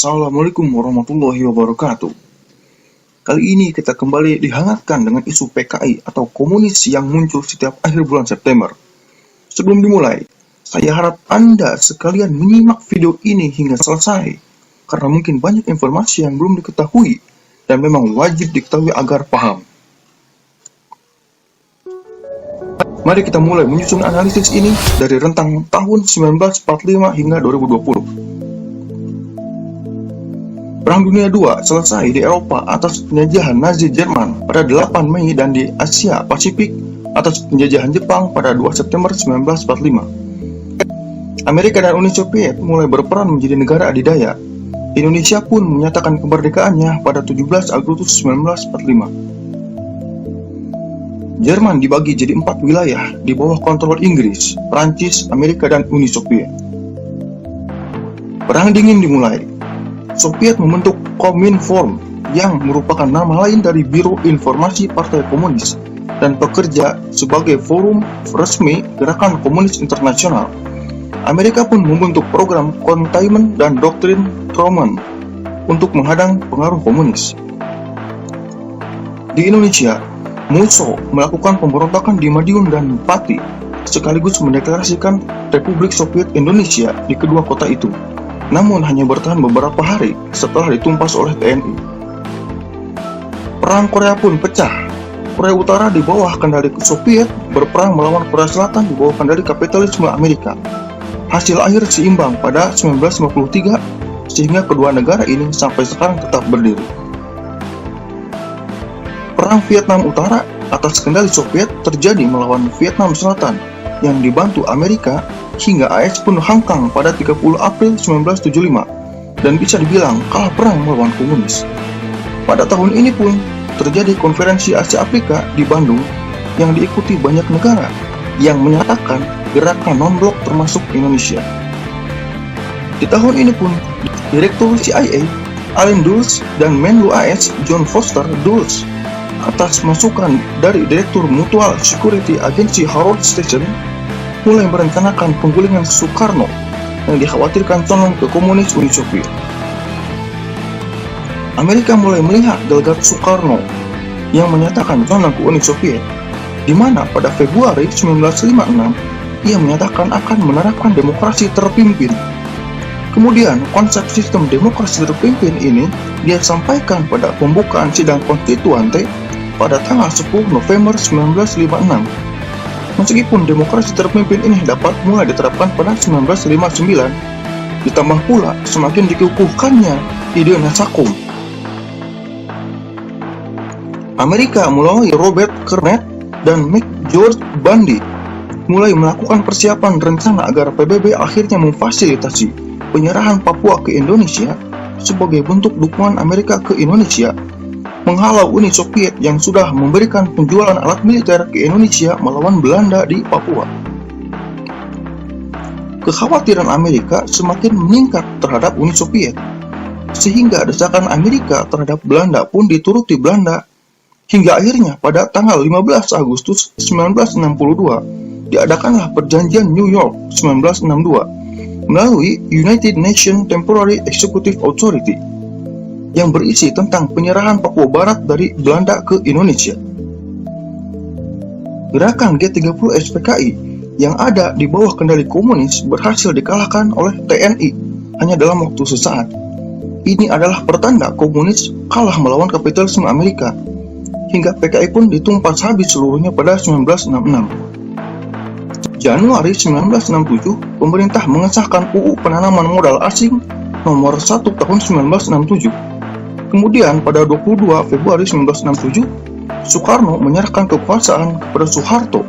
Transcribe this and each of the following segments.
Assalamualaikum warahmatullahi wabarakatuh. Kali ini kita kembali dihangatkan dengan isu PKI atau komunis yang muncul setiap akhir bulan September. Sebelum dimulai, saya harap Anda sekalian menyimak video ini hingga selesai, karena mungkin banyak informasi yang belum diketahui dan memang wajib diketahui agar paham. Mari kita mulai menyusun analisis ini dari rentang tahun 1945 hingga 2020. Perang Dunia II selesai di Eropa atas penjajahan Nazi Jerman pada 8 Mei dan di Asia Pasifik atas penjajahan Jepang pada 2 September 1945. Amerika dan Uni Soviet mulai berperan menjadi negara adidaya. Indonesia pun menyatakan kemerdekaannya pada 17 Agustus 1945. Jerman dibagi jadi 4 wilayah di bawah kontrol Inggris, Prancis, Amerika, dan Uni Soviet. Perang dingin dimulai. Soviet membentuk Kominform yang merupakan nama lain dari Biro Informasi Partai Komunis dan pekerja sebagai forum resmi Gerakan Komunis Internasional. Amerika pun membentuk program containment dan doktrin Truman untuk menghadang pengaruh komunis. Di Indonesia, Musso melakukan pemberontakan di Madiun dan Pati, sekaligus mendeklarasikan Republik Soviet Indonesia di kedua kota itu. Namun hanya bertahan beberapa hari setelah ditumpas oleh TNI. Perang Korea pun pecah. Korea Utara di bawah kendali Soviet berperang melawan Korea Selatan di bawah kendali kapitalisme Amerika. Hasil akhir seimbang pada 1953, sehingga kedua negara ini sampai sekarang tetap berdiri. Perang Vietnam Utara atas kendali Soviet terjadi melawan Vietnam Selatan yang dibantu Amerika, hingga AS pun hengkang pada 30 April 1975 dan bisa dibilang kalah perang melawan komunis. Pada tahun ini pun terjadi konferensi Asia Afrika di Bandung yang diikuti banyak negara yang menyatakan gerakan non-blok termasuk Indonesia. Di tahun ini pun Direktur CIA Allen Dulles dan Menlu AS John Foster Dulles atas masukan dari Direktur Mutual Security Agency Harold Station mulai merencanakan penggulingan Soekarno yang dikhawatirkan condong ke komunis Uni Soviet. Amerika mulai melihat delegat Soekarno yang menyatakan condong ke Uni Soviet, di mana pada Februari 1956 ia menyatakan akan menerapkan demokrasi terpimpin. Kemudian konsep sistem demokrasi terpimpin ini dia sampaikan pada pembukaan sidang konstituante pada tanggal 10 November 1956. Meskipun demokrasi terpimpin ini dapat mulai diterapkan pada 1959, ditambah pula semakin dikukuhkannya ide Nasakom. Amerika melalui Robert Kenneth dan McGeorge Bundy mulai melakukan persiapan rencana agar PBB akhirnya memfasilitasi penyerahan Papua ke Indonesia sebagai bentuk dukungan Amerika ke Indonesia, menghalau Uni Soviet yang sudah memberikan penjualan alat militer ke Indonesia melawan Belanda di Papua. Kekhawatiran Amerika semakin meningkat terhadap Uni Soviet, sehingga desakan Amerika terhadap Belanda pun dituruti Belanda, hingga akhirnya pada tanggal 15 Agustus 1962 diadakanlah Perjanjian New York 1962 melalui United Nations Temporary Executive Authority yang berisi tentang penyerahan Papua Barat dari Belanda ke Indonesia. Gerakan G30 SPKI yang ada di bawah kendali komunis berhasil dikalahkan oleh TNI hanya dalam waktu sesaat. Ini adalah pertanda komunis kalah melawan kapitalisme Amerika, hingga PKI pun ditumpas habis seluruhnya pada 1966. Januari 1967, pemerintah mengesahkan UU Penanaman Modal Asing nomor 1 tahun 1967. Kemudian pada 22 Februari 1967, Soekarno menyerahkan kekuasaan kepada Soeharto,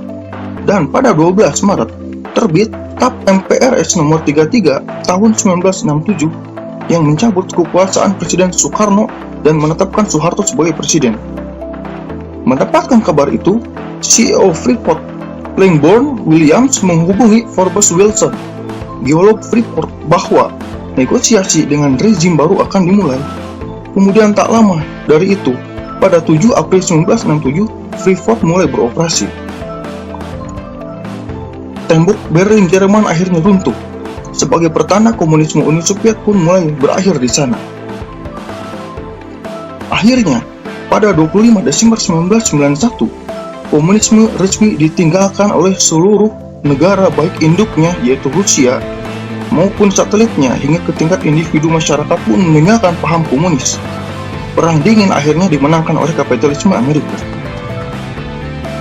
dan pada 12 Maret terbit Kitab MPRS nomor 33 tahun 1967 yang mencabut kekuasaan Presiden Soekarno dan menetapkan Soeharto sebagai presiden. Mendapatkan kabar itu, CEO Freeport, Langborn Williams menghubungi Forbes Wilson, geolog Freeport, bahwa negosiasi dengan rezim baru akan dimulai. Kemudian tak lama dari itu, pada 7 April 1967, Freeport mulai beroperasi. Tembok Berlin Jerman akhirnya runtuh. Sebagai pertanda komunisme Uni Soviet pun mulai berakhir di sana. Akhirnya, pada 25 Desember 1991, komunisme resmi ditinggalkan oleh seluruh negara baik induknya yaitu Rusia maupun satelitnya hingga ke tingkat individu masyarakat pun meninggalkan paham komunis. Perang dingin akhirnya dimenangkan oleh kapitalisme Amerika.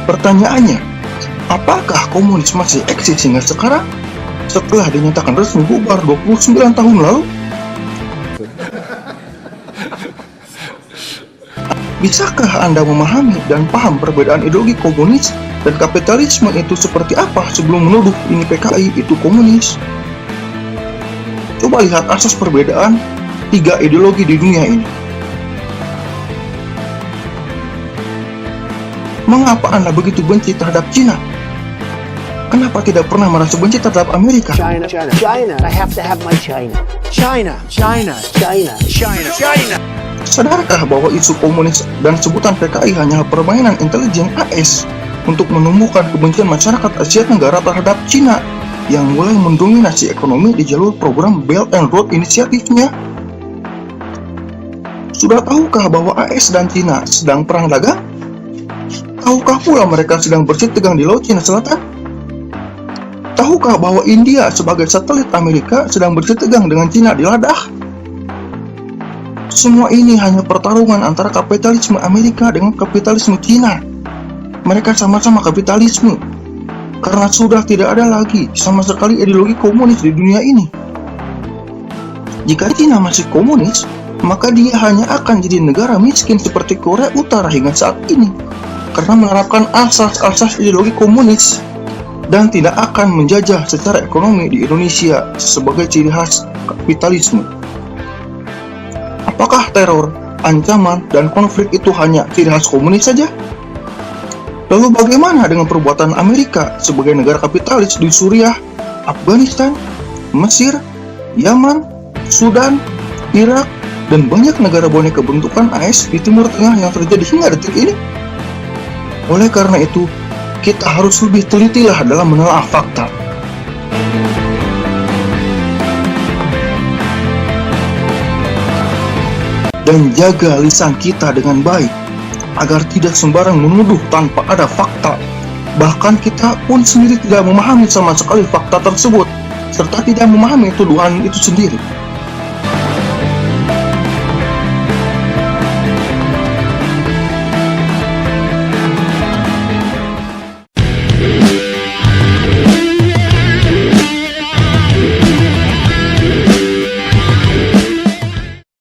Pertanyaannya, apakah komunis masih eksis hingga sekarang setelah dinyatakan resmi bubar 29 tahun lalu? Bisakah Anda memahami dan paham perbedaan ideologi komunis dan kapitalisme itu seperti apa sebelum menuduh ini PKI itu komunis? Coba lihat asas perbedaan tiga ideologi di dunia ini. Mengapa Anda begitu benci terhadap Cina? Kenapa tidak pernah merasa benci terhadap Amerika? China. I have to have my China. China. Sadarkah bahwa isu komunis dan sebutan PKI hanyalah permainan intelijen AS untuk menumbuhkan kebencian masyarakat Asia Tenggara terhadap Cina yang mulai mendominasi ekonomi di jalur program Belt and Road Initiative-nya? Sudah tahukah bahwa AS dan Cina sedang perang dagang? Tahukah pula mereka sedang bersih tegang di Laut Cina Selatan? Tahukah bahwa India sebagai satelit Amerika sedang bersih tegang dengan Cina di Ladakh? Semua ini hanya pertarungan antara kapitalisme Amerika dengan kapitalisme Cina. Mereka sama-sama kapitalisme, karena sudah tidak ada lagi sama sekali ideologi komunis di dunia ini. Jika Cina masih komunis, maka dia hanya akan jadi negara miskin seperti Korea Utara hingga saat ini, karena menerapkan asas-asas ideologi komunis dan tidak akan menjajah secara ekonomi di Indonesia sebagai ciri khas kapitalisme. Apakah teror, ancaman, dan konflik itu hanya ciri khas komunis saja? Lalu bagaimana dengan perbuatan Amerika sebagai negara kapitalis di Suriah, Afghanistan, Mesir, Yaman, Sudan, Irak, dan banyak negara boneka bentukan AS di Timur Tengah yang terjadi hingga detik ini? Oleh karena itu, kita harus lebih telitilah dalam menelaah fakta. Dan jaga lisan kita dengan baik, agar tidak sembarang menuduh tanpa ada fakta. Bahkan kita pun sendiri tidak memahami sama sekali fakta tersebut, serta tidak memahami tuduhan itu sendiri.